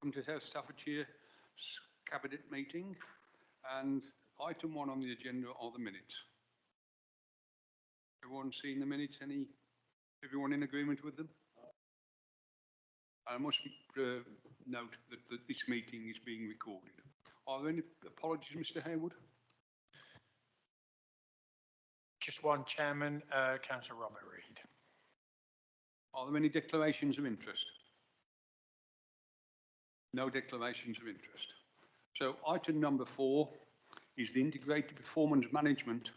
Welcome to South Staffordshire Cabinet meeting, and item 1 on the agenda are the minutes. Everyone seen the minutes? Everyone in agreement with them? I must note that this meeting is being recorded. Are there any apologies, Mr. Hayward? Just one, Chairman, Councillor Robert Reid. Are there any declarations of interest? No declarations of interest. So item number 4 is the Integrated Performance Management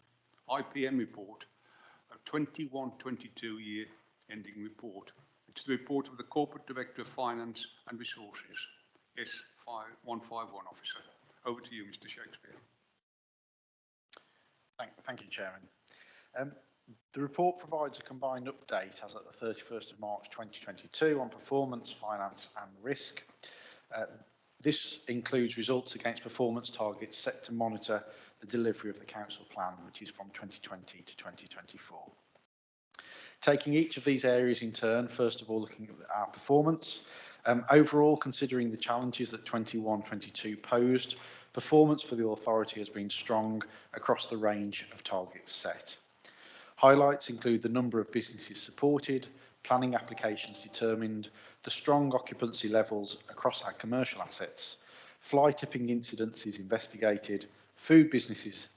IPM report of 21-22 year ending report. It's the report of the Corporate Director of Finance and Resources, S151 officer. Over to you, Mr. Shakespeare. Thank you, Chairman. The report provides a combined update as at the 31st of March 2022 on performance, finance and risk. This includes results against performance targets set to monitor the delivery of the council plan, which is from 2020 to 2024. Taking each of these areas in turn, first of all looking at our performance. Overall, considering the challenges that 21-22 posed, performance for the authority has been strong across the range of targets set. Highlights include the number of businesses supported, planning applications determined, the strong occupancy levels across our commercial assets, fly tipping incidences investigated, food businesses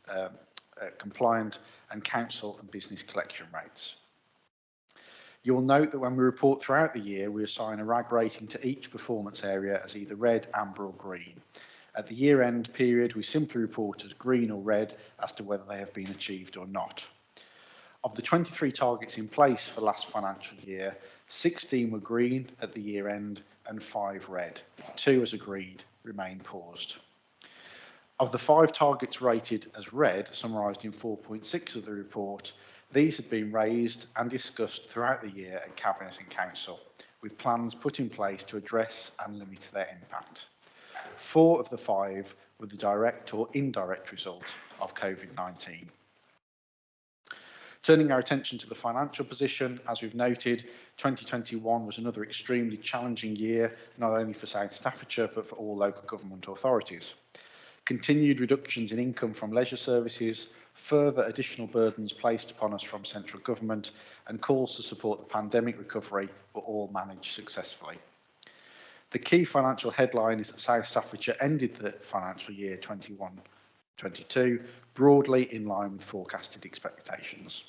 compliant, and council and business collection rates. You'll note that when we report throughout the year, we assign a RAG rating to each performance area as either red, amber or green. At the year-end period, we simply report as green or red as to whether they have been achieved or not. Of the 23 targets in place for last financial year, 16 were green at the year end and 5 red. 2 as agreed remain paused. Of the 5 targets rated as red, summarised in 4.6 of the report, these had been raised and discussed throughout the year at Cabinet and Council, with plans put in place to address and limit their impact. 4 of the 5 were the direct or indirect result of COVID-19. Turning our attention to the financial position, as we've noted, 2021 was another extremely challenging year, not only for South Staffordshire, but for all local government authorities. Continued reductions in income from leisure services, further additional burdens placed upon us from central government, and calls to support the pandemic recovery were all managed successfully. The key financial headline is that South Staffordshire ended the financial year 21-22 broadly in line with forecasted expectations.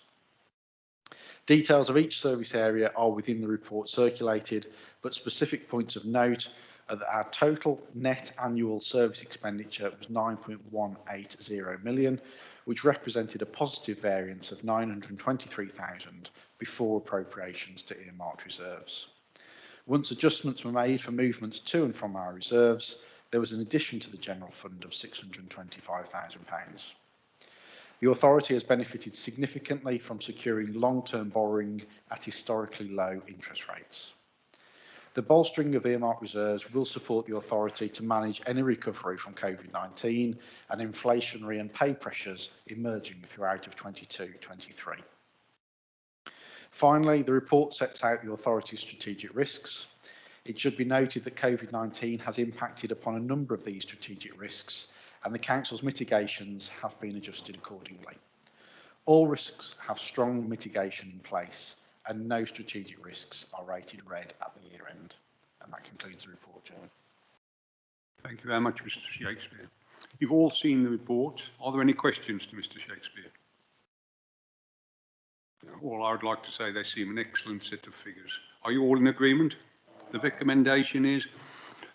Details of each service area are within the report circulated, but specific points of note are that our total net annual service expenditure was 9.180 million, which represented a positive variance of 923,000 before appropriations to earmarked reserves. Once adjustments were made for movements to and from our reserves, there was an addition to the general fund of £625,000. The authority has benefited significantly from securing long-term borrowing at historically low interest rates. The bolstering of earmarked reserves will support the authority to manage any recovery from COVID-19 and inflationary and pay pressures emerging throughout of 22-23. Finally, the report sets out the authority's strategic risks. It should be noted that COVID-19 has impacted upon a number of these strategic risks, and the Council's mitigations have been adjusted accordingly. All risks have strong mitigation in place, and no strategic risks are rated red at the year end. And that concludes the report, Chairman. Thank you very much, Mr. Shakespeare. You've all seen the report. Are there any questions to Mr. Shakespeare? All I would like to say, they seem an excellent set of figures. Are you all in agreement? The recommendation is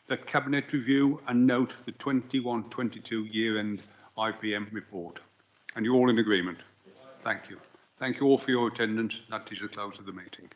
that Cabinet review and note the 21-22 year-end IPM report. And you're all in agreement? Thank you. Thank you all for your attendance. That is the close of the meeting.